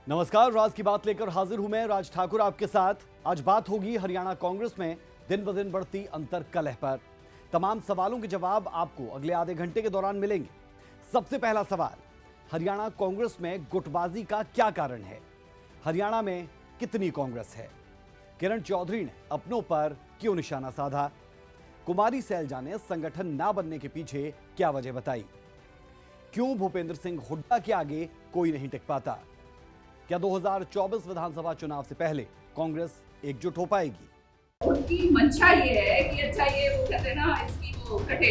नमस्कार, राज की बात लेकर हाजिर हूं मैं राज ठाकुर आपके साथ। आज बात होगी हरियाणा कांग्रेस में दिन ब दिन बढ़ती अंतर कलह पर। तमाम सवालों के जवाब आपको अगले आधे घंटे के दौरान मिलेंगे। सबसे पहला सवाल, हरियाणा कांग्रेस में गुटबाजी का क्या कारण है? हरियाणा में कितनी कांग्रेस है? किरण चौधरी ने अपनों पर क्यों निशाना साधा? कुमारी सैलजा ने संगठन ना बनने के पीछे क्या वजह बताई? क्यों भूपेंद्र सिंह हुड्डा के आगे कोई नहीं टिक पाता? क्या 2024 विधानसभा चुनाव से पहले कांग्रेस एकजुट हो पाएगी? उनकी मंशा ये है कि अच्छा ये वो कहते हैं ना, इसकी वो कटे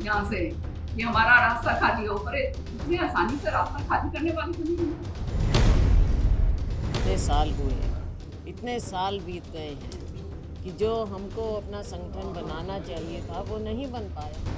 यहाँ से, ये हमारा रास्ता खाली हो, पर इतनी आसानी से रास्ता खाली करने वाली तो नहीं है। इतने साल हुए, इतने साल बीत गए हैं कि जो हमको अपना संगठन बनाना चाहिए था वो नहीं बन पाया।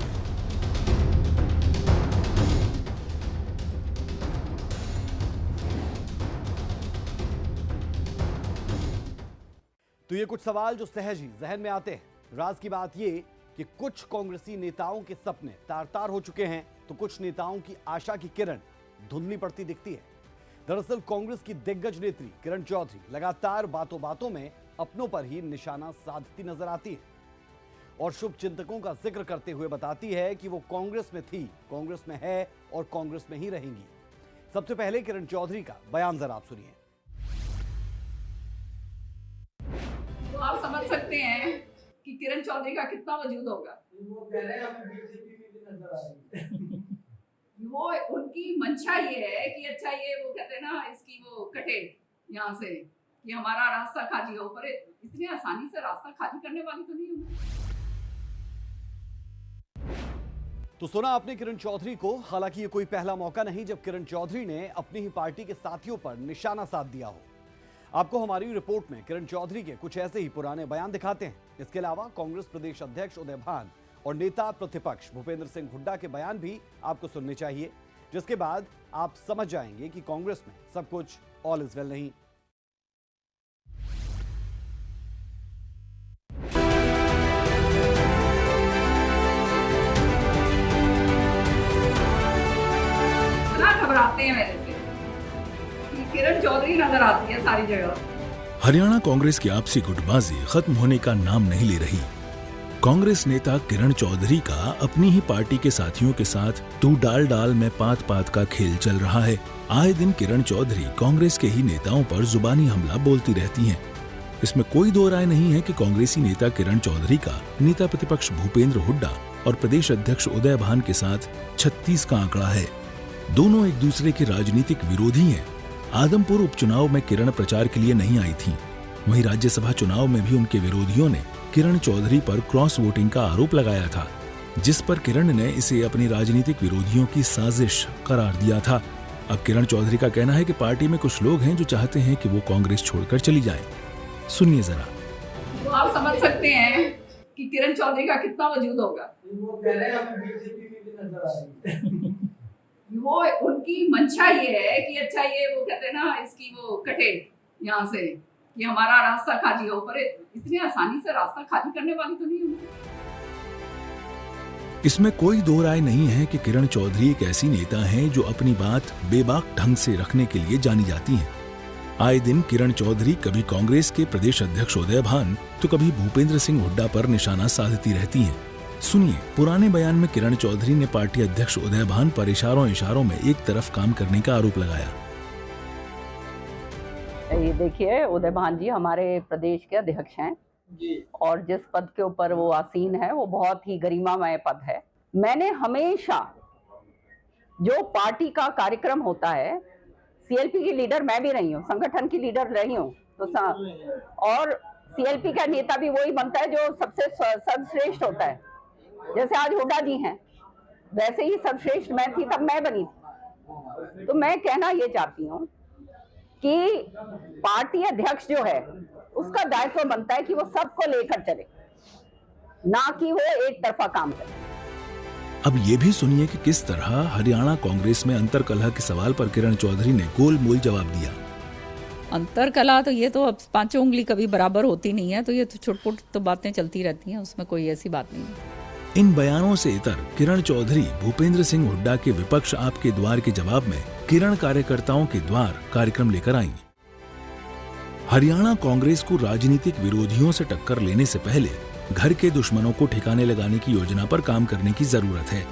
तो ये कुछ सवाल जो सहज ही जहन में आते हैं। राज की बात ये कि कुछ कांग्रेसी नेताओं के सपने तार-तार हो चुके हैं, तो कुछ नेताओं की आशा की किरण धुंधली पड़ती दिखती है। दरअसल कांग्रेस की दिग्गज नेत्री किरण चौधरी लगातार बातों बातों में अपनों पर ही निशाना साधती नजर आती है और शुभ चिंतकों का जिक्र करते हुए बताती है कि वो कांग्रेस में थी, कांग्रेस में है और कांग्रेस में ही रहेंगी। सबसे पहले किरण चौधरी का बयान जरा आप सुनिए। तो आप समझ सकते हैं कि किरण चौधरी का कितना वजूद होगा। वो कह रहे हैं आप बीजेपी में भी नजर आ रही है। वो उनकी मंशा ये है कि अच्छा ये वो कहते हैं ना, इसकी वो कटे यहाँ से, ये हमारा रास्ता खाली हो, पर इतनी आसानी से रास्ता खाली करने वाली तो नहीं है। तो सुना आपने किरण चौधरी को। हालांकि ये कोई पहला मौका नहीं जब किरण चौधरी ने अपनी ही पार्टी के साथियों पर निशाना साध दिया हो। आपको हमारी रिपोर्ट में किरण चौधरी के कुछ ऐसे ही पुराने बयान दिखाते हैं। इसके अलावा कांग्रेस प्रदेश अध्यक्ष उदय भान और नेता प्रतिपक्ष भूपेंद्र सिंह हुड्डा के बयान भी आपको सुनने चाहिए, जिसके बाद आप समझ जाएंगे कि कांग्रेस में सब कुछ ऑल इज वेल नहीं। इतना घबराते हैं मेरे से कि किरण चौधरी नजर आती है सारी जगह। हरियाणा कांग्रेस की आपसी गुटबाजी खत्म होने का नाम नहीं ले रही। कांग्रेस नेता किरण चौधरी का अपनी ही पार्टी के साथियों के साथ तू डाल डाल में पात पात का खेल चल रहा है। आए दिन किरण चौधरी कांग्रेस के ही नेताओं पर जुबानी हमला बोलती रहती हैं। इसमें कोई दो राय नहीं है कि कांग्रेसी नेता किरण चौधरी का नेता प्रतिपक्ष भूपेंद्र हुड्डा और प्रदेश अध्यक्ष उदय भान के साथ 36 का आंकड़ा है। दोनों एक दूसरे के राजनीतिक विरोधी हैं। आदमपुर उपचुनाव में किरण प्रचार के लिए नहीं आई थी। वहीं राज्यसभा चुनाव में भी उनके विरोधियों ने किरण चौधरी पर क्रॉस वोटिंग का आरोप लगाया था, जिस पर किरण ने इसे अपनी राजनीतिक विरोधियों की साजिश करार दिया था। अब किरण चौधरी का कहना है कि पार्टी में कुछ लोग हैं जो चाहते हैं कि वो कांग्रेस छोड़कर चली जाए। सुनिए जरा। तो आप समझ सकते हैं कि किरण चौधरी का कितना वजूद होगा। वो कह रहे हैं आप बीजेपी में भी नजर आ रही है। वो उनकी मंशा ये है कि अच्छा ये वो कहते हैं ना, इसकी वो कटे यहाँ से, ये हमारा रास्ता खाली हो, पर इतनी आसानी से रास्ता खाली करने वाली तो नहीं है। इसमें कोई दो राय नहीं है कि किरण चौधरी एक ऐसी नेता हैं जो अपनी बात बेबाक ढंग से रखने के लिए जानी जाती हैं। आए दिन किरण चौधरी कभी कांग्रेस के प्रदेश अध्यक्ष उदय भान तो कभी भूपेंद्र सिंह हुड्डा पर निशाना साधती रहती हैं। सुनिए पुराने बयान में किरण चौधरी ने पार्टी अध्यक्ष उदय भान पर इशारों में एक तरफ काम करने का आरोप लगाया। ये देखिए, उदय भान जी हमारे प्रदेश के अध्यक्ष हैं और जिस पद के ऊपर वो आसीन है वो बहुत ही गरिमामय पद है। मैंने हमेशा जो पार्टी का कार्यक्रम होता है, सीएलपी की लीडर मैं भी रही हूँ, संगठन की लीडर रही हूँ, तो और सीएलपी का नेता भी वही बनता है जो सबसे सर्वश्रेष्ठ होता है। जैसे आज हुड्डा जी हैं, वैसे ही सर्वश्रेष्ठ मैं थी तब मैं बनी थी। तो मैं कहना ये चाहती हूँ कि पार्टी अध्यक्ष जो है उसका दायित्व बनता है कि वो सबको लेकर चले, ना कि वो एक तरफा काम करे। अब ये भी सुनिए कि किस तरह हरियाणा कांग्रेस में अंतरकलह के सवाल पर किरण चौधरी ने गोलमोल जवाब दिया। अंतरकलह तो ये तो अब पांचों उंगली कभी बराबर होती नहीं है, तो ये तो छुटपुट तो बातें चलती रहती हैं, उसमें कोई ऐसी बात नहीं है। इन बयानों से इतर किरण चौधरी भूपेंद्र सिंह हुड्डा के विपक्ष आपके द्वार के जवाब में किरण कार्यकर्ताओं के द्वार कार्यक्रम लेकर आईं। हरियाणा कांग्रेस को राजनीतिक विरोधियों से टक्कर लेने से पहले घर के दुश्मनों को ठिकाने लगाने की योजना पर काम करने की जरूरत है।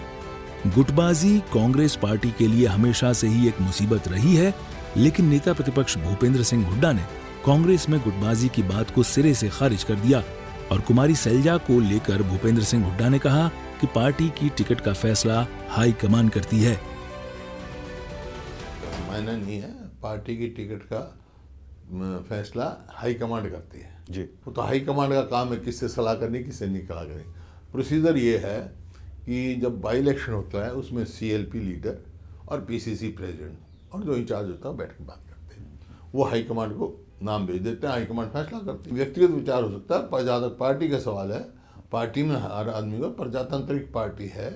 गुटबाजी कांग्रेस पार्टी के लिए हमेशा से ही एक मुसीबत रही है, लेकिन नेता प्रतिपक्ष भूपेंद्र सिंह हुड्डा ने कांग्रेस में गुटबाजी की बात को सिरे से खारिज कर दिया और कुमारी सैलजा को लेकर भूपेंद्र सिंह हुड्डा ने कहा कि पार्टी की टिकट का फैसला हाईकमान करती है। मायना नहीं है, पार्टी की टिकट का फैसला हाईकमांड करती है जी। वो तो हाईकमांड का काम है किससे सलाह करनी, किससे नहीं सलाह करनी। प्रोसीजर ये है कि जब बाई इलेक्शन होता है उसमें CLP लीडर और PCC प्रेसिडेंट और जो इंचार्ज होता है बैठ के बात करते हैं। वो हाईकमांड को नाम भेज देते हैं, हाईकमांड फैसला करती है। व्यक्तिगत विचार हो सकता है, पर जहाँ तक पार्टी का सवाल है, पार्टी में हर आदमी को, प्रजातांत्रिक पार्टी है,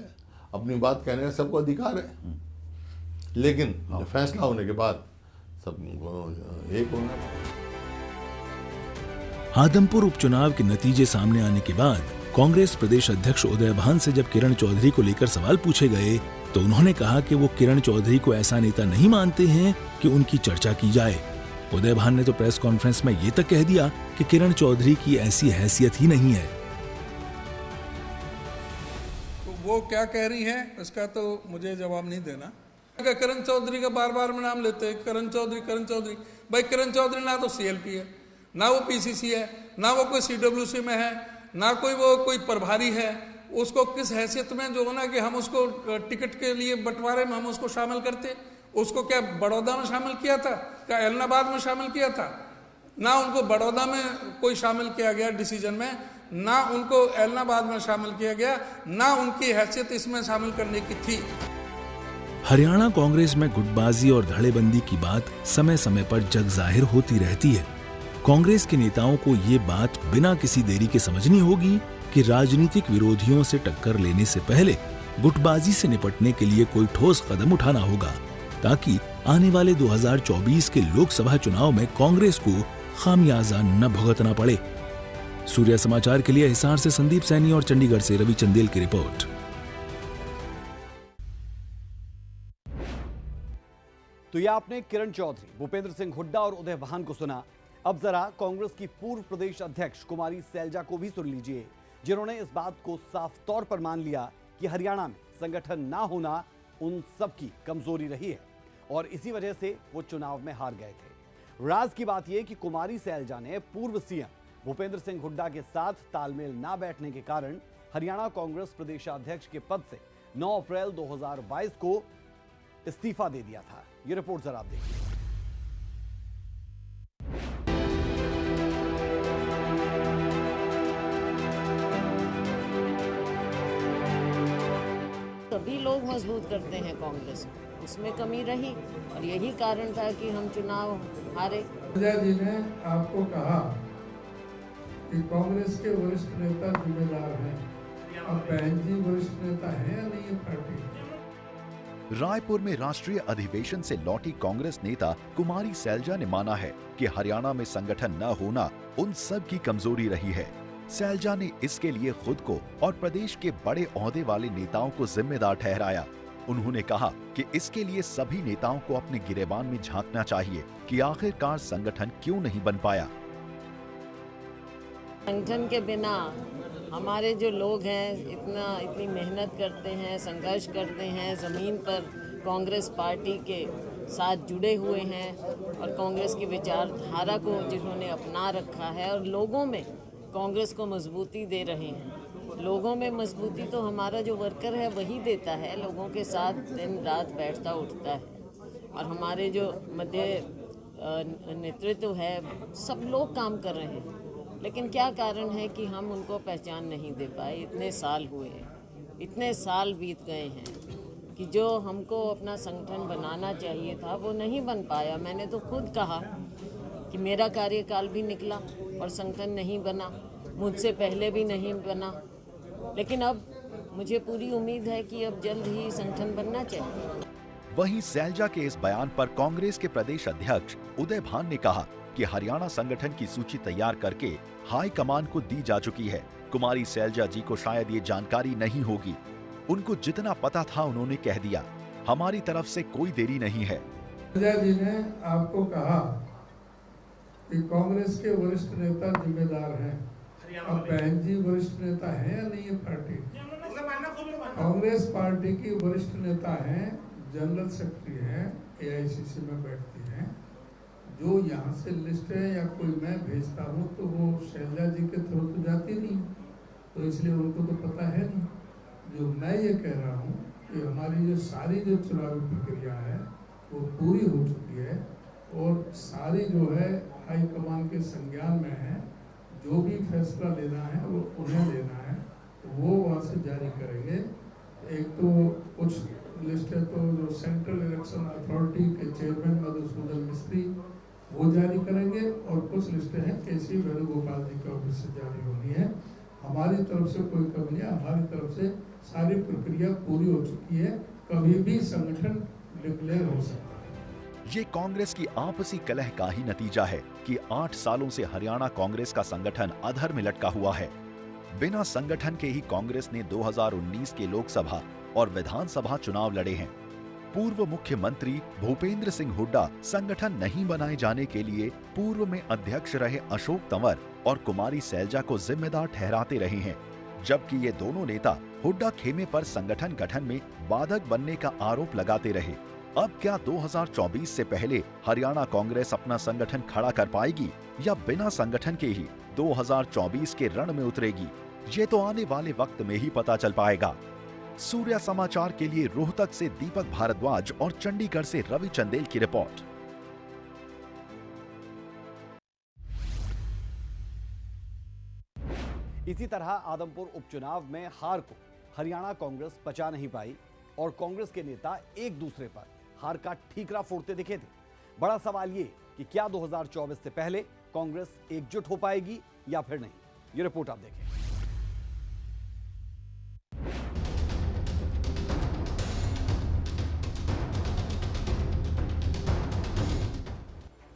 अपनी बात कहने का सबको अधिकार है, लेकिन फैसला होने के बाद सब एक होना। आदमपुर उपचुनाव के नतीजे सामने आने के बाद कांग्रेस प्रदेश अध्यक्ष उदय भान से जब किरण चौधरी को लेकर सवाल पूछे गए तो उन्होंने कहा कि वो किरण चौधरी को ऐसा नेता नहीं मानते हैं कि उनकी चर्चा की जाए। उदय भान ने तो प्रेस कॉन्फ्रेंस में ये तक कह दिया कि किरण चौधरी की ऐसी हैसियत ही नहीं है। तो वो क्या कह रही हैं इसका तो मुझे जवाब नहीं देना। किरण चौधरी का बार बार में नाम लेते हैं, किरण चौधरी। भाई किरण चौधरी ना तो CLP है, ना वो PCC है, ना वो कोई CWC में है, ना कोई प्रभारी है। उसको किस हैसियत में जो होना कि हम उसको टिकट के लिए बंटवारे में हम उसको शामिल करते। उसको क्या बड़ौदा में शामिल किया था, क्या एलनाबाद में शामिल किया था? ना उनको बड़ौदा में कोई शामिल किया गया डिसीजन में, ना उनको एलनाबाद में शामिल किया गया, ना उनकी हैसियत इसमें शामिल करने की थी। हरियाणा कांग्रेस में गुटबाजी और धड़ेबंदी की बात समय समय पर जग जाहिर होती रहती है। कांग्रेस के नेताओं को ये बात बिना किसी देरी के समझनी होगी कि राजनीतिक विरोधियों से टक्कर लेने से पहले गुटबाजी से निपटने के लिए कोई ठोस कदम उठाना होगा, ताकि आने वाले 2024 के लोकसभा चुनाव में कांग्रेस को खामियाजा न भुगतना पड़े। सूर्य समाचार के लिए हिसार से संदीप सैनी और चंडीगढ़ से रवि चंदेल की रिपोर्ट। तो ये आपने किरण चौधरी, भूपेंद्र सिंह हुड्डा और उदय भान को सुना। अब जरा कांग्रेस की पूर्व प्रदेश अध्यक्ष कुमारी सैलजा को भी सुन लीजिए, जिन्होंने इस बात को साफ तौर पर मान लिया कि हरियाणा में संगठन ना होना उन सब की कमजोरी रही है और इसी वजह से वो चुनाव में हार गए थे। राज की बात यह कि कुमारी सैलजा ने पूर्व CM भूपेंद्र सिंह हुड्डा के साथ तालमेल ना बैठने के कारण हरियाणा कांग्रेस प्रदेशाध्यक्ष के पद से 9 अप्रैल 2022 को इस्तीफा दे दिया था। ये रिपोर्ट जरा आप देखिए। सभी लोग मजबूत करते हैं कांग्रेस को, उसमें कमी रही और यही कारण था कि हम चुनाव हारे। सैलजा जी ने आपको कहा कि कांग्रेस के वरिष्ठ नेता जिम्मेदार हैं। अब बहन जी वरिष्ठ नेता है या नहीं है पार्टी? रायपुर में राष्ट्रीय अधिवेशन से लौटी कांग्रेस नेता कुमारी सैलजा ने माना है कि हरियाणा में संगठन न होना उन सब की कमजोरी रही है। सैलजा ने इसके लिए खुद को और प्रदेश के बड़े ओहदे वाले नेताओं को जिम्मेदार ठहराया। उन्होंने कहा कि इसके लिए सभी नेताओं को अपने गिरेबान में झांकना चाहिए कि आखिरकार संगठन क्यों नहीं बन पाया। संगठन के बिना हमारे जो लोग हैं इतनी मेहनत करते हैं, संघर्ष करते हैं, ज़मीन पर कांग्रेस पार्टी के साथ जुड़े हुए हैं और कांग्रेस की विचारधारा को जिन्होंने अपना रखा है और लोगों में कांग्रेस को मजबूती दे रहे हैं। लोगों में मजबूती तो हमारा जो वर्कर है वही देता है, लोगों के साथ दिन रात बैठता उठता है और हमारे जो मध्य नेतृत्व है सब लोग काम कर रहे हैं। लेकिन क्या कारण है कि हम उनको पहचान नहीं दे पाए? इतने साल हुए, इतने साल बीत गए हैं कि जो हमको अपना संगठन बनाना चाहिए था वो नहीं बन पाया। मैंने तो खुद कहा कि मेरा कार्यकाल भी निकला और संगठन नहीं बना, मुझसे पहले भी नहीं बना, लेकिन अब मुझे पूरी उम्मीद है कि अब जल्द ही संगठन बनना चाहिए। वहीं सैलजा के इस बयान पर कांग्रेस के प्रदेश अध्यक्ष उदय भान ने कहा कि हरियाणा संगठन की सूची तैयार करके हाई कमान को दी जा चुकी है। कुमारी सैलजा जी को शायद ये जानकारी नहीं होगी, उनको जितना पता था उन्होंने कह दिया। हमारी तरफ से कोई देरी नहीं है। शैलजा जी ने आपको कहा कि कांग्रेस के वरिष्ठ नेता जिम्मेदार हैं। अब बहन जी वरिष्ठ नेता हैं या नहीं है पार्टी? कांग्रेस पार्टी की वरिष्ठ नेता हैं, जनरल सेक्रेटरी हैं, AICC में बैठती हैं। जो यहाँ से लिस्ट है या कोई मैं भेजता हूँ तो वो शैलजा जी के थ्रू तो जाती नहीं, तो इसलिए उनको तो पता है नहीं। जो मैं ये कह रहा हूँ कि हमारी जो सारी जो चुनावी प्रक्रिया है वो पूरी हो चुकी है और सारी जो है हाईकमान के संज्ञान में है। जो भी फैसला लेना है वो उन्हें लेना है, तो वो वहाँ से जारी करेंगे। एक तो कुछ लिस्ट है तो जो सेंट्रल इलेक्शन अथॉरिटी के चेयरमैन मधुसूदन मिस्त्री वो जारी करेंगे और कुछ लिस्टें हैं KC वेणुगोपाल जी के ऑफिस से जारी होनी है। हमारी तरफ से कोई कमी नहीं, हमारी तरफ से सारी प्रक्रिया पूरी हो चुकी है। कभी भी संगठन डिक्लेयर हो सकता है। ये कांग्रेस की आपसी कलह का ही नतीजा है कि 8 सालों से हरियाणा कांग्रेस का संगठन अधर में लटका हुआ है। बिना संगठन के ही कांग्रेस ने 2019 के लोकसभा और विधानसभा चुनाव लड़े हैं। पूर्व मुख्यमंत्री भूपेंद्र सिंह हुड्डा संगठन नहीं बनाए जाने के लिए पूर्व में अध्यक्ष रहे अशोक तंवर और कुमारी सैलजा को जिम्मेदार ठहराते रहे हैं, जबकि ये दोनों नेता हुड्डा खेमे पर संगठन गठन में बाधक बनने का आरोप लगाते रहे। अब क्या 2024 से पहले हरियाणा कांग्रेस अपना संगठन खड़ा कर पाएगी या बिना संगठन के ही 2024 के रण में उतरेगी? ये तो आने वाले वक्त में ही पता चल पाएगा। सूर्या समाचार के लिए रोहतक से दीपक भारद्वाज और चंडीगढ़ से रवि चंदेल की रिपोर्ट। इसी तरह आदमपुर उपचुनाव में हार को हरियाणा कांग्रेस पचा नहीं पाई और कांग्रेस के नेता एक दूसरे पर हार का ठीकरा फोड़ते दिखे थे। बड़ा सवाल ये कि क्या 2024 से पहले कांग्रेस एकजुट हो पाएगी या फिर नहीं? ये रिपोर्ट आप देखें।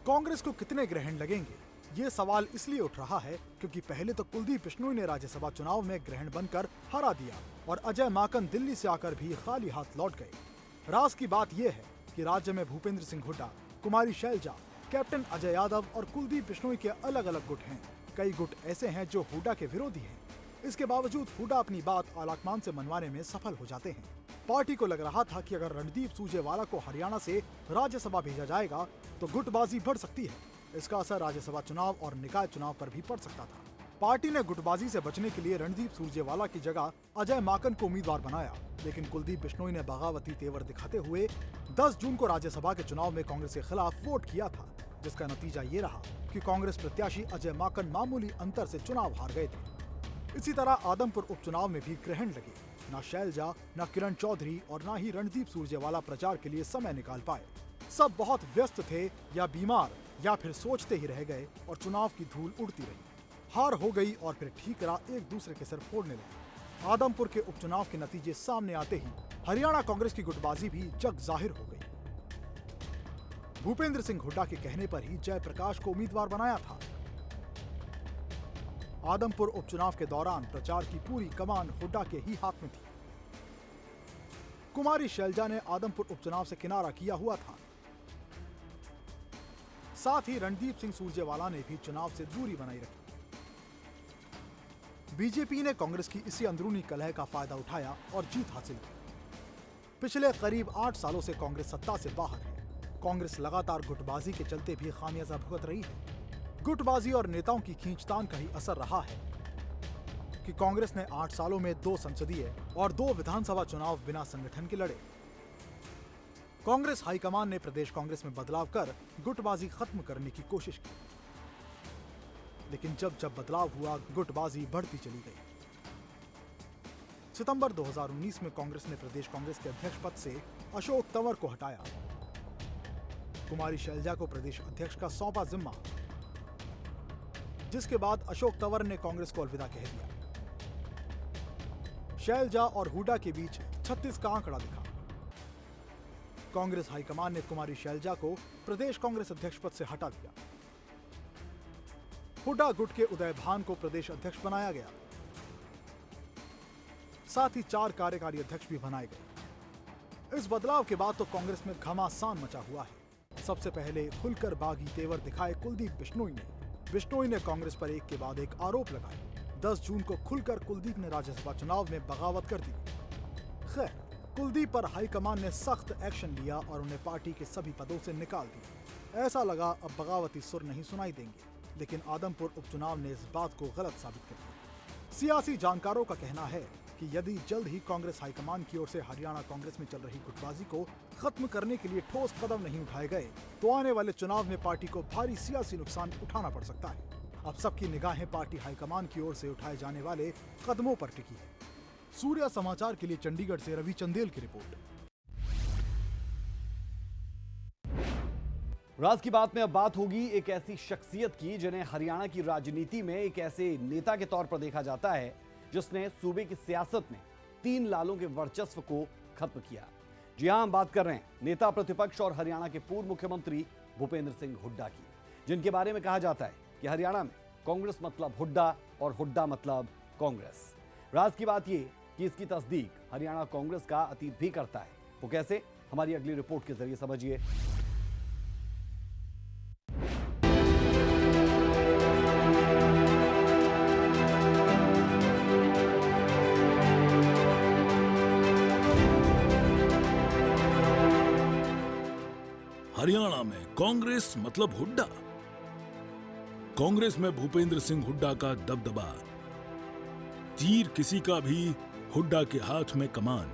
कांग्रेस को कितने ग्रहण लगेंगे, ये सवाल इसलिए उठ रहा है क्योंकि पहले तो कुलदीप बिश्नोई ने राज्यसभा चुनाव में ग्रहण बनकर हरा दिया और अजय माकन दिल्ली से आकर भी खाली हाथ लौट गए। राज की बात यह है कि राज्य में भूपेंद्र सिंह हुड्डा, कुमारी शैलजा, कैप्टन अजय यादव और कुलदीप बिश्नोई के अलग अलग गुट हैं। कई गुट ऐसे हैं जो हुड्डा के विरोधी हैं। इसके बावजूद हुड्डा अपनी बात आलाकमान से मनवाने में सफल हो जाते हैं। पार्टी को लग रहा था कि अगर रणदीप सुरजेवाला को हरियाणा से राज्यसभा भेजा जाएगा तो गुटबाजी बढ़ सकती है। इसका असर राज्यसभा चुनाव और निकाय चुनाव पर भी पड़ सकता था। पार्टी ने गुटबाजी से बचने के लिए रणदीप सुरजेवाला की जगह अजय माकन को उम्मीदवार बनाया, लेकिन कुलदीप बिश्नोई ने बगावती तेवर दिखाते हुए 10 जून को राज्यसभा के चुनाव में कांग्रेस के खिलाफ वोट किया था, जिसका नतीजा ये रहा कि कांग्रेस प्रत्याशी अजय माकन मामूली अंतर से चुनाव हार गए थे। इसी तरह आदमपुर उपचुनाव में भी ग्रहण लगे। न शैलजा, न किरण चौधरी और न ही रणदीप सुरजेवाला प्रचार के लिए समय निकाल पाए। सब बहुत व्यस्त थे या बीमार या फिर सोचते ही रह गए और चुनाव की धूल उड़ती रही। हार हो गई और फिर ठीकरा एक दूसरे के सिर फोड़ने लगे। आदमपुर के उपचुनाव के नतीजे सामने आते ही हरियाणा कांग्रेस की गुटबाजी भी जग जाहिर हो गई। भूपेंद्र सिंह हुड्डा के कहने पर ही जयप्रकाश को उम्मीदवार बनाया था। आदमपुर उपचुनाव के दौरान प्रचार की पूरी कमान हुड्डा के ही हाथ में थी। कुमारी शैलजा ने आदमपुर उपचुनाव से किनारा किया हुआ था। साथ ही रणदीप सिंह सुरजेवाला ने भी चुनाव से दूरी बनाई रखी। बीजेपी ने कांग्रेस की इसी अंदरूनी कलह का फायदा उठाया और जीत हासिल की। पिछले करीब 8 सालों से कांग्रेस सत्ता से बाहर है। कांग्रेस लगातार गुटबाजी के चलते भी खामियाजा भुगत रही है। गुटबाजी और नेताओं की खींचतान का ही असर रहा है कि कांग्रेस ने 8 सालों में 2 संसदीय और 2 विधानसभा चुनाव बिना संगठन के लड़े। कांग्रेस हाईकमान ने प्रदेश कांग्रेस में बदलाव कर गुटबाजी खत्म करने की कोशिश की, लेकिन जब जब बदलाव हुआ गुटबाजी बढ़ती चली गई। सितंबर 2019 में कांग्रेस ने प्रदेश कांग्रेस के अध्यक्ष पद से अशोक तंवर को हटाया। कुमारी शैलजा को प्रदेश अध्यक्ष का सौंपा जिम्मा, जिसके बाद अशोक तंवर ने कांग्रेस को अलविदा कह दिया। शैलजा और हुड्डा के बीच 36 का आंकड़ा दिखा। कांग्रेस हाईकमान ने कुमारी शैलजा को प्रदेश कांग्रेस अध्यक्ष पद से हटा दिया। हुड्डा गुट के उदय भान को प्रदेश अध्यक्ष बनाया गया। साथ ही 4 कार्यकारी अध्यक्ष भी बनाए गए। इस बदलाव के बाद तो कांग्रेस में घमासान मचा हुआ है। सबसे पहले खुलकर बागी तेवर दिखाए कुलदीप बिश्नोई ने कांग्रेस पर एक के बाद एक आरोप लगाए। 10 जून को खुलकर कुलदीप ने राज्यसभा चुनाव में बगावत कर दी। खैर, कुलदीप पर हाईकमान ने सख्त एक्शन लिया और उन्हें पार्टी के सभी पदों से निकाल दिया। ऐसा लगा अब बगावती सुर नहीं सुनाई देंगे, लेकिन आदमपुर उपचुनाव ने इस बात को गलत साबित कर दिया। सियासी जानकारों का कहना है कि यदि जल्द ही कांग्रेस हाईकमान की ओर से हरियाणा कांग्रेस में चल रही गुटबाजी को खत्म करने के लिए ठोस कदम नहीं उठाए गए तो आने वाले चुनाव में पार्टी को भारी सियासी नुकसान उठाना पड़ सकता है। अब सबकी निगाहें पार्टी हाईकमान की ओर से उठाए जाने वाले कदमों पर टिकी है। सूर्या समाचार के लिए चंडीगढ़ से रवि चंदेल की रिपोर्ट। राज की बात में अब बात होगी एक ऐसी शख्सियत की जिन्हें हरियाणा की राजनीति में एक ऐसे नेता के तौर पर देखा जाता है जिसने सूबे की सियासत में 3 लालों के वर्चस्व को खत्म किया। जी हां, हम बात कर रहे हैं नेता प्रतिपक्ष और हरियाणा के पूर्व मुख्यमंत्री भूपेंद्र सिंह हुड्डा की, जिनके बारे में कहा जाता है कि हरियाणा में कांग्रेस मतलब हुड्डा और हुड्डा मतलब कांग्रेस। राज की बात यह कि इसकी तस्दीक हरियाणा कांग्रेस का अतीत भी करता है। वो कैसे, हमारी अगली रिपोर्ट के जरिए समझिए। हरियाणा में कांग्रेस मतलब हुड्डा। कांग्रेस में भूपेंद्र सिंह हुड्डा का दबदबा। तीर किसी का भी, हुड्डा के हाथ में कमान।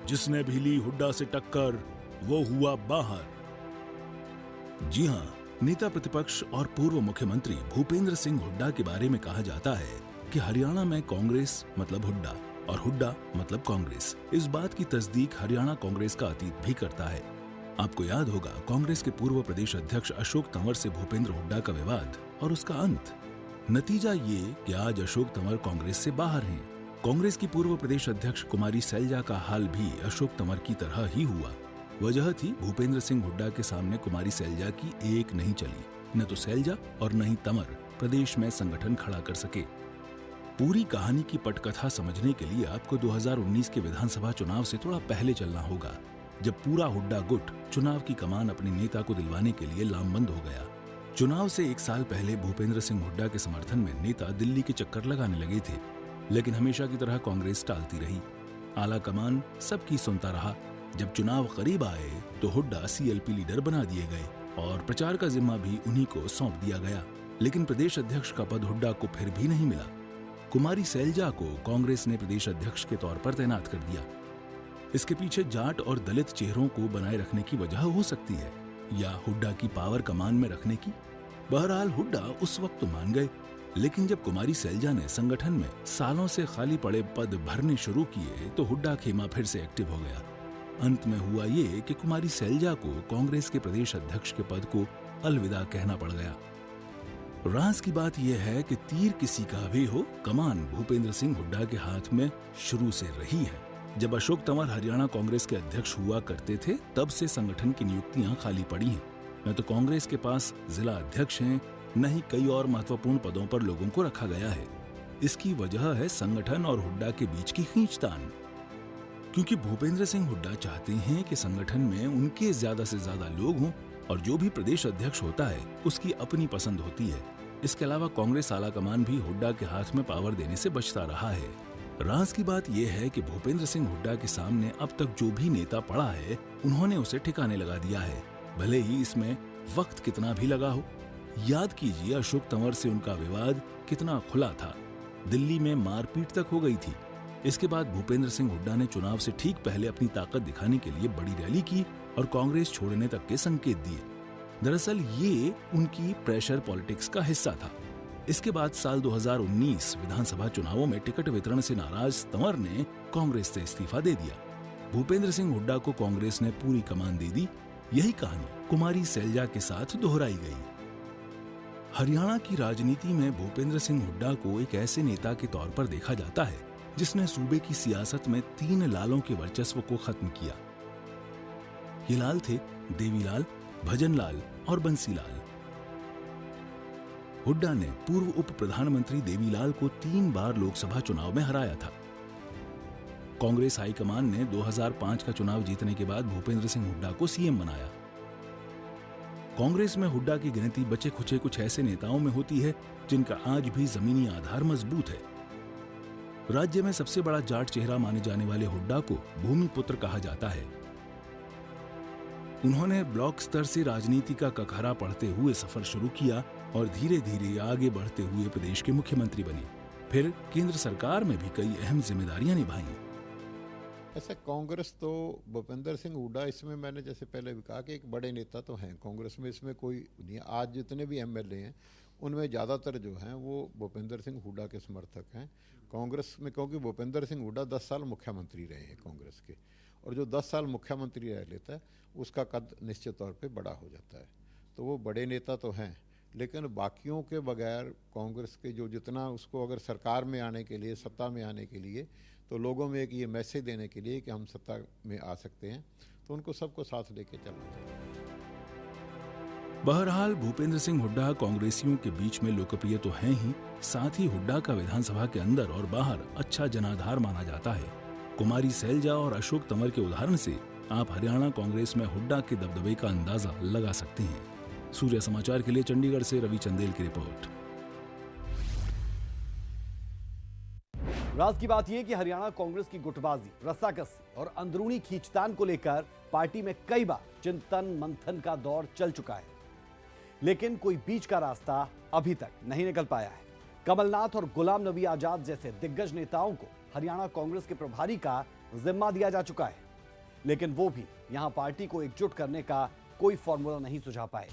जिसने भी ली हुड्डा से टक्कर वो हुआ बाहर। जी हां, नेता प्रतिपक्ष और पूर्व मुख्यमंत्री भूपेंद्र सिंह हुड्डा के बारे में कहा जाता है कि हरियाणा में कांग्रेस मतलब हुड्डा और हुड्डा मतलब कांग्रेस। इस बात की तस्दीक हरियाणा कांग्रेस का अतीत भी करता है। आपको याद होगा कांग्रेस के पूर्व प्रदेश अध्यक्ष अशोक तंवर से भूपेंद्र हुड्डा का विवाद और उसका अंत। नतीजा ये कि आज अशोक तंवर कांग्रेस से बाहर हैं। कांग्रेस की पूर्व प्रदेश अध्यक्ष कुमारी सैलजा का हाल भी अशोक तंवर की तरह ही हुआ। वजह थी भूपेंद्र सिंह हुड्डा के सामने कुमारी सैलजा की एक नहीं चली। न तो सैलजा और न ही तंवर प्रदेश में संगठन खड़ा कर सके। पूरी कहानी की पटकथा समझने के लिए आपको 2019 के विधानसभा चुनाव से थोड़ा पहले चलना होगा, जब पूरा हुड्डा गुट चुनाव की कमान अपने नेता को दिलवाने के लिए लामबंद हो गया। चुनाव से 1 साल पहले भूपेंद्र सिंह हुड्डा के समर्थन में नेता दिल्ली के चक्कर लगाने लगे थे, लेकिन हमेशा की तरह कांग्रेस टालती रही। आला कमान सबकी सुनता रहा। जब चुनाव करीब आए तो हुड्डा सीएलपी लीडर बना दिए गए और प्रचार का जिम्मा भी उन्हीं को सौंप दिया गया। लेकिन प्रदेश अध्यक्ष का पद हुड्डा को फिर भी नहीं मिला। कुमारी सैलजा को कांग्रेस ने प्रदेश अध्यक्ष के तौर पर तैनात कर दिया। इसके पीछे जाट और दलित चेहरों को बनाए रखने की वजह हो सकती है, या हुड्डा की पावर कमान में रखने की। बहरहाल हुड्डा उस वक्त तो मान गए, लेकिन जब कुमारी सैलजा ने संगठन में सालों से खाली पड़े पद भरने शुरू किए तो हुड्डा खेमा फिर से एक्टिव हो गया। अंत में हुआ ये कि कुमारी सैलजा को कांग्रेस के प्रदेश अध्यक्ष के पद को अलविदा कहना पड़ गया। राज की बात यह है कि तीर किसी का भी हो, कमान भूपेंद्र सिंह हुड्डा के हाथ में शुरू से रही है। जब अशोक तंवर हरियाणा कांग्रेस के अध्यक्ष हुआ करते थे तब से संगठन की नियुक्तियां खाली पड़ी हैं। न तो कांग्रेस के पास जिला अध्यक्ष हैं, न ही कई और महत्वपूर्ण पदों पर लोगों को रखा गया है। इसकी वजह है संगठन और हुड्डा के बीच की खींचतान। क्योंकि भूपेंद्र सिंह हुड्डा चाहते हैं कि संगठन में उनके ज्यादा से ज्यादा लोग हों और जो भी प्रदेश अध्यक्ष होता है उसकी अपनी पसंद होती है। इसके अलावा कांग्रेस आलाकमान भी हुड्डा के हाथ में पावर देने से बचता रहा है। राज की बात यह है कि भूपेंद्र सिंह हुड्डा के सामने अब तक जो भी नेता पड़ा है उन्होंने उसे ठिकाने लगा दिया है, भले ही इसमें वक्त कितना भी लगा हो। याद कीजिए अशोक तंवर से उनका विवाद कितना खुला था, दिल्ली में मारपीट तक हो गई थी। इसके बाद भूपेंद्र सिंह हुड्डा ने चुनाव से ठीक पहले अपनी ताकत दिखाने के लिए बड़ी रैली की और कांग्रेस छोड़ने तक के संकेत दिए। दरअसल ये उनकी प्रेशर पॉलिटिक्स का हिस्सा था। इसके बाद साल 2019 विधानसभा चुनावों में टिकट वितरण से नाराज तंवर ने कांग्रेस से इस्तीफा दे दिया। भूपेंद्र सिंह हुड्डा को कांग्रेस ने पूरी कमान दे दी। यही कहानी कुमारी सैलजा के साथ दोहराई गई। हरियाणा की राजनीति में भूपेंद्र सिंह हुड्डा को एक ऐसे नेता के तौर पर देखा जाता है जिसने सूबे की सियासत में 3 लालों के वर्चस्व को खत्म किया। ये लाल थे देवीलाल, भजनलाल और बंसीलाल। हुड्डा ने पूर्व उप प्रधानमंत्री देवीलाल को 3 बार लोकसभा चुनाव में हराया था। कांग्रेस हाईकमान ने 2005 का चुनाव जीतने के बाद भूपेंद्र सिंह हुड्डा को सीएम बनाया। कांग्रेस में हुड्डा की गिनती बचे खुचे कुछ ऐसे नेताओं में होती है जिनका आज भी जमीनी आधार मजबूत है। राज्य में सबसे बड़ा जाट चेहरा माने जाने वाले हुड्डा को भूमिपुत्र कहा जाता है। उन्होंने ब्लॉक स्तर से राजनीति का कखहरा पढ़ते हुए सफर शुरू किया और धीरे धीरे आगे बढ़ते हुए प्रदेश के मुख्यमंत्री बने। फिर केंद्र सरकार में भी कई अहम जिम्मेदारियां निभाई। ऐसे कांग्रेस तो भूपेंद्र सिंह हुड्डा, इसमें मैंने जैसे पहले भी कहा कि एक बड़े नेता तो हैं कांग्रेस में, इसमें कोई नहीं। आज जितने भी एमएलए हैं उनमें ज़्यादातर जो हैं वो भूपेंद्र सिंह हुड्डा के समर्थक हैं कांग्रेस में, क्योंकि भूपेंद्र सिंह हुड्डा 10 साल मुख्यमंत्री रहे हैं कांग्रेस के, और जो 10 साल मुख्यमंत्री रह लेता है उसका कद निश्चित तौर पे बड़ा हो जाता है। तो वो बड़े नेता तो हैं, लेकिन बाकियों के बगैर कांग्रेस के जो जितना उसको अगर सरकार में आने के लिए, सत्ता में आने के लिए, तो लोगों में एक ये मैसेज देने के लिए कि हम सत्ता में आ सकते हैं, तो उनको सबको साथ लेके चलना चाहिए। बहरहाल भूपेंद्र सिंह हुड्डा कांग्रेसियों के बीच में लोकप्रिय तो हैं ही, साथ ही हुड्डा का विधानसभा के अंदर और बाहर अच्छा जनाधार माना जाता है। कुमारी सैलजा और अशोक तंवर के उदाहरण से आप हरियाणा कांग्रेस में हुड्डा के दबदबे का अंदाजा लगा सकते हैं। सूर्य समाचार के लिए चंडीगढ़ से रवि चंदेल की रिपोर्ट। राज की बात यह कि हरियाणा कांग्रेस की गुटबाजी, रस्साकसी और अंदरूनी खींचतान को लेकर पार्टी में कई बार चिंतन मंथन का दौर चल चुका है, लेकिन कोई बीच का रास्ता अभी तक नहीं निकल पाया है। कमलनाथ और गुलाम नबी आजाद जैसे दिग्गज नेताओं को हरियाणा कांग्रेस के प्रभारी का जिम्मा दिया जा चुका है, लेकिन वो भी यहां पार्टी को एकजुट करने का कोई फॉर्मूला नहीं सुझा पाए।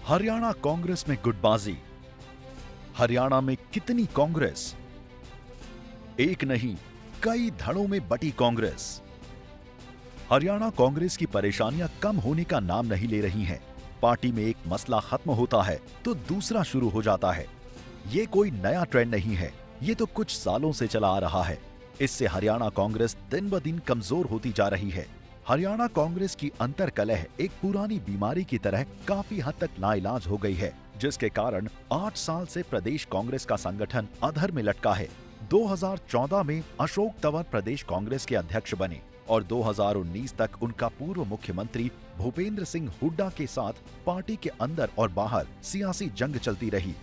हरियाणा कांग्रेस में गुटबाजी। हरियाणा में कितनी कांग्रेस? एक नहीं, कई धड़ों में बटी कांग्रेस। हरियाणा कांग्रेस की परेशानियां कम होने का नाम नहीं ले रही हैं। पार्टी में एक मसला खत्म होता है तो दूसरा शुरू हो जाता है। ये कोई नया ट्रेंड नहीं है, ये तो कुछ सालों से चला आ रहा है। इससे हरियाणा कांग्रेस दिन ब दिन कमजोर होती जा रही है। हरियाणा कांग्रेस की अंतर्कलह एक पुरानी बीमारी की तरह काफी हद तक नाइलाज हो गई है, जिसके कारण 8 साल से प्रदेश कांग्रेस का संगठन अधर में लटका है। 2014 में अशोक तंवर प्रदेश कांग्रेस के अध्यक्ष बने और 2019 तक उनका पूर्व मुख्यमंत्री भूपेंद्र सिंह हुड्डा के साथ पार्टी के अंदर और बाहर सियासी जंग चलती रही।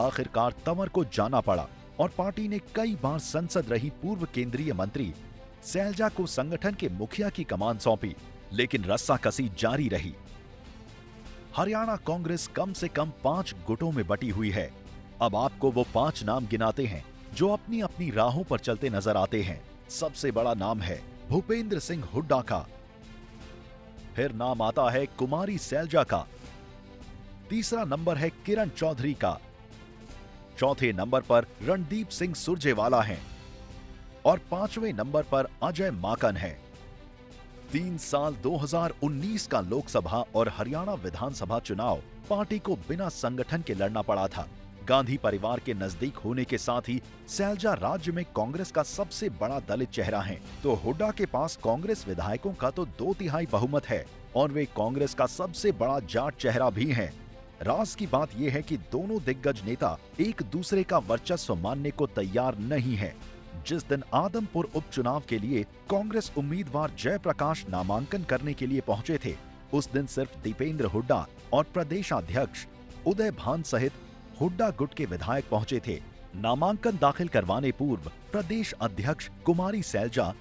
आखिरकार तंवर को जाना पड़ा और पार्टी ने कई बार संसद रही पूर्व केंद्रीय मंत्री सैलजा को संगठन के मुखिया की कमान सौंपी, लेकिन रस्साकसी जारी रही। हरियाणा कांग्रेस कम से कम 5 गुटों में बटी हुई है। अब आपको वो 5 नाम गिनाते हैं जो अपनी अपनी राहों पर चलते नजर आते हैं। सबसे बड़ा नाम है भूपेंद्र सिंह हुड्डा का, फिर नाम आता है कुमारी सैलजा का, तीसरा नंबर है किरण चौधरी का, चौथे नंबर पर रणदीप सिंह सुरजेवाला हैं और 5वें नंबर पर अजय माकन है। 3 साल 2019 का लोकसभा और हरियाणा विधानसभा चुनाव पार्टी को बिना संगठन के लड़ना पड़ा था। गांधी परिवार के नजदीक होने के साथ ही सैलजा राज्य में कांग्रेस का सबसे बड़ा दलित चेहरा है, तो हुड्डा के पास कांग्रेस विधायकों का तो 2/3 बहुमत है और वे कांग्रेस का सबसे बड़ा जाट चेहरा भी हैं। राज की बात यह है कि दोनों दिग्गज नेता एक दूसरे का वर्चस्व मानने को तैयार नहीं है। जिस दिन आदमपुर उपचुनाव के लिए कांग्रेस उम्मीदवार जयप्रकाश नामांकन करने के लिए पहुंचे थे, उस दिन सिर्फ दीपेंद्र हुड्डा और प्रदेशाध्यक्ष उदय भान सहित हुड्डा गुट के विधायक पहुंचे थे। नामांकन दाखिल करवाने पूर्व प्रदेश अध्यक्ष कुमारी सैलजा,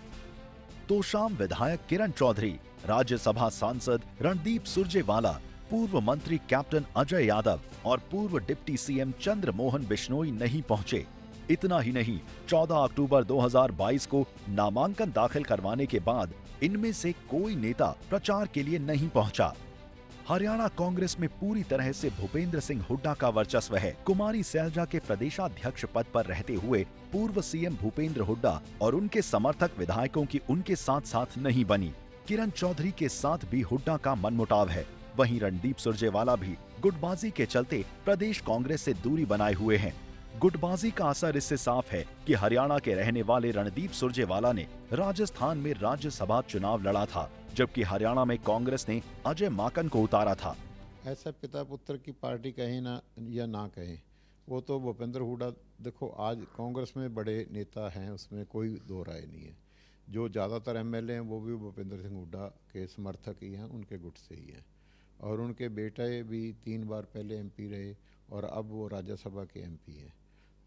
तोशाम विधायक किरण चौधरी, राज्यसभा सांसद रणदीप सुरजेवाला, पूर्व मंत्री कैप्टन अजय यादव और पूर्व डिप्टी सीएम चंद्रमोहन बिश्नोई नहीं पहुंचे। इतना ही नहीं, 14 अक्टूबर 2022 को नामांकन दाखिल करवाने के बाद इनमें से कोई नेता प्रचार के लिए नहीं पहुंचा। हरियाणा कांग्रेस में पूरी तरह से भूपेंद्र सिंह हुड्डा का वर्चस्व है। कुमारी सैलजा के प्रदेशाध्यक्ष पद पर रहते हुए पूर्व सीएम भूपेंद्र हुड्डा और उनके समर्थक विधायकों की उनके साथ साथ नहीं बनी। किरण चौधरी के साथ भी हुड्डा का मनमुटाव है। वहीं रणदीप सुरजेवाला भी गुटबाजी के चलते प्रदेश कांग्रेस से दूरी बनाए हुए हैं। गुटबाजी का असर इससे साफ है कि हरियाणा के रहने वाले रणदीप सुरजेवाला ने राजस्थान में राज्यसभा चुनाव लड़ा था, जबकि हरियाणा में कांग्रेस ने अजय माकन को उतारा था। ऐसा पिता पुत्र की पार्टी कहे ना या ना कहे, वो तो भूपेंद्र हुड्डा देखो आज कांग्रेस में बड़े नेता हैं, उसमें कोई दो राय नहीं है। जो ज़्यादातर एमएलए हैं वो भी भूपेंद्र सिंह हुड्डा के समर्थक ही हैं, उनके गुट से ही हैं। और उनके बेटे भी 3 बार पहले एमपी रहे और अब वो राज्यसभा के एमपी हैं,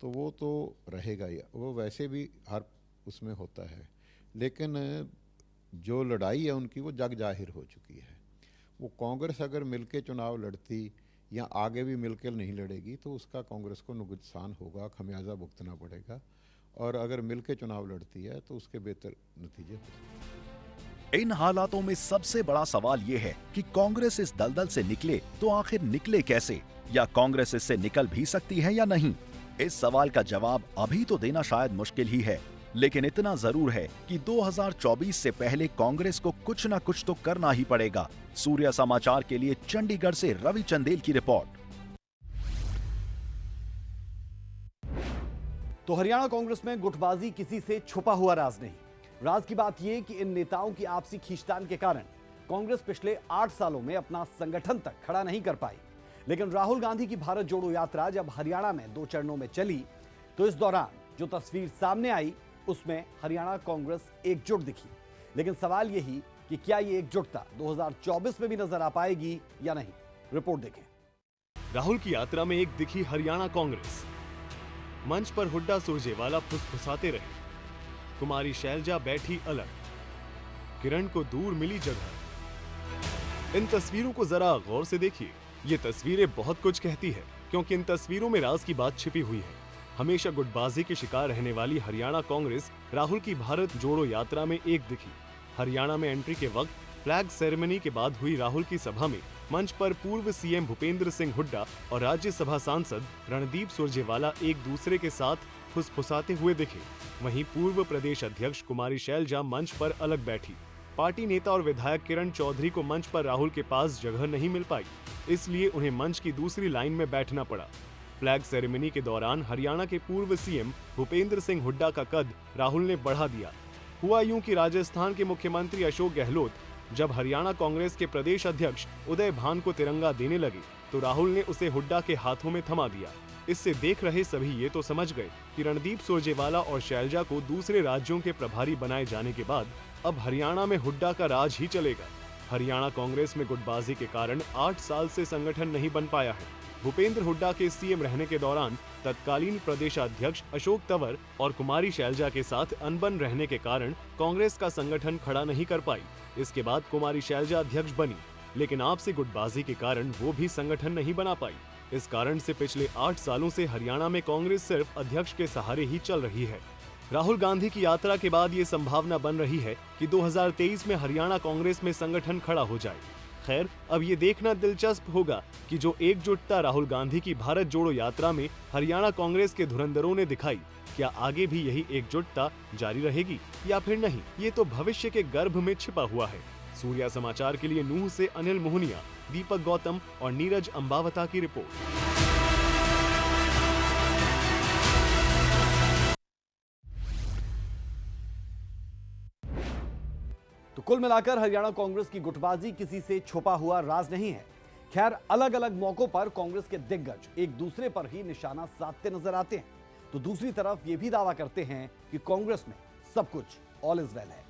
तो वो तो रहेगा ही, वो वैसे भी हर उसमें होता है। लेकिन जो लड़ाई है उनकी वो जग जाहिर हो चुकी है। वो कांग्रेस अगर मिलके चुनाव लड़ती या आगे भी मिलकर नहीं लड़ेगी तो उसका कांग्रेस को नुकसान होगा, खमियाजा भुगतना पड़ेगा। और अगर मिलके चुनाव लड़ती है तो उसके बेहतर नतीजे हो सकते हैं। इन हालातों में सबसे बड़ा सवाल ये है कि कांग्रेस इस दलदल से निकले तो आखिर निकले कैसे, या कांग्रेस इससे निकल भी सकती है या नहीं। इस सवाल का जवाब अभी तो देना शायद मुश्किल ही है, लेकिन इतना जरूर है कि 2024 से पहले कांग्रेस को कुछ न कुछ तो करना ही पड़ेगा। सूर्य समाचार के लिए चंडीगढ़ से रवि चंदेल की रिपोर्ट। तो हरियाणा कांग्रेस में गुटबाजी किसी से छुपा हुआ राज नहीं। राज की बात यह कि इन नेताओं की आपसी खींचतान के कारण कांग्रेस पिछले 8 सालों में अपना संगठन तक खड़ा नहीं कर पाई। लेकिन राहुल गांधी की भारत जोड़ो यात्रा जब हरियाणा में 2 चरणों में चली तो इस दौरान जो तस्वीर सामने आई उसमें हरियाणा कांग्रेस एकजुट दिखी। लेकिन सवाल यही कि क्या ये एकजुटता 2024 में भी नजर आ पाएगी या नहीं। रिपोर्ट देखें। राहुल की यात्रा में एक दिखी हरियाणा कांग्रेस। मंच पर हुड्डा सुरजेवाला फुसफुसाते रहे, कुमारी शैलजा बैठी अलग, किरण को दूर मिली जगह। इन तस्वीरों को जरा गौर से देखिए। ये तस्वीरें बहुत कुछ कहती है, क्योंकि इन तस्वीरों में राज की बात छिपी हुई है। हमेशा गुटबाजी के शिकार रहने वाली हरियाणा कांग्रेस राहुल की भारत जोड़ो यात्रा में एक दिखी। हरियाणा में एंट्री के वक्त फ्लैग सेरेमनी के बाद हुई राहुल की सभा में मंच पर पूर्व सीएम भूपेंद्र सिंह हुड्डा और राज्यसभा सांसद रणदीप सुरजेवाला एक दूसरे के साथ फुसफुसाते हुए दिखे। वहीं पूर्व प्रदेश अध्यक्ष कुमारी शैलजा मंच पर अलग बैठी। पार्टी नेता और विधायक किरण चौधरी को मंच पर राहुल के पास जगह नहीं मिल पाई, इसलिए उन्हें मंच की दूसरी लाइन में बैठना पड़ा। फ्लैग सेरेमनी के दौरान हरियाणा के पूर्व सीएम भूपेंद्र सिंह हुड्डा का कद राहुल ने बढ़ा दिया। हुआ यूं कि राजस्थान के मुख्यमंत्री अशोक गहलोत जब हरियाणा कांग्रेस के प्रदेश अध्यक्ष उदय भान को तिरंगा देने लगे तो राहुल ने उसे हुड्डा के हाथों में थमा दिया। इससे देख रहे सभी ये तो समझ गए कि रणदीप सुरजेवाला और शैलजा को दूसरे राज्यों के प्रभारी बनाए जाने के बाद अब हरियाणा में हुड्डा का राज ही चलेगा। हरियाणा कांग्रेस में गुटबाजी के कारण 8 साल से संगठन नहीं बन पाया है। भूपेंद्र हुड्डा के सीएम रहने के दौरान तत्कालीन प्रदेशाध्यक्ष अशोक तंवर और कुमारी शैलजा के साथ अनबन रहने के कारण कांग्रेस का संगठन खड़ा नहीं कर पाई। इसके बाद कुमारी शैलजा अध्यक्ष बनी, लेकिन आपसी गुटबाजी के कारण वो भी संगठन नहीं बना पाई। इस कारण से पिछले 8 सालों से हरियाणा में कांग्रेस सिर्फ अध्यक्ष के सहारे ही चल रही है। राहुल गांधी की यात्रा के बाद ये संभावना बन रही है कि 2023 में हरियाणा कांग्रेस में संगठन खड़ा हो जाए। खैर, अब ये देखना दिलचस्प होगा कि जो एकजुटता राहुल गांधी की भारत जोड़ो यात्रा में हरियाणा कांग्रेस के धुरंधरों ने दिखाई, क्या आगे भी यही एकजुटता जारी रहेगी या फिर नहीं, ये तो भविष्य के गर्भ में छिपा हुआ है। सूर्या समाचार के लिए नूह से अनिल मोहनिया, दीपक गौतम और नीरज अंबावता की रिपोर्ट। तो कुल मिलाकर हरियाणा कांग्रेस की गुटबाजी किसी से छुपा हुआ राज नहीं है। खैर, अलग अलग मौकों पर कांग्रेस के दिग्गज एक दूसरे पर ही निशाना साधते नजर आते हैं, तो दूसरी तरफ ये भी दावा करते हैं कि कांग्रेस में सब कुछ ऑल इज वेल है।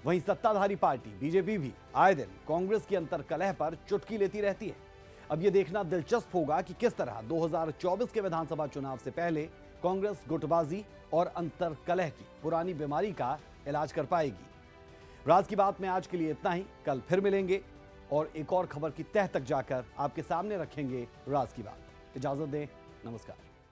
वहीं सत्ताधारी पार्टी बीजेपी भी आए दिन कांग्रेस की अंतर्कलह पर चुटकी लेती रहती है। अब यह देखना दिलचस्प होगा कि किस तरह 2024 के विधानसभा चुनाव से पहले कांग्रेस गुटबाजी और अंतर्कलह की पुरानी बीमारी का इलाज कर पाएगी। राज की बात में आज के लिए इतना ही। कल फिर मिलेंगे और एक और खबर की तह तक जाकर आपके सामने रखेंगे राज की बात। इजाजत दें, नमस्कार।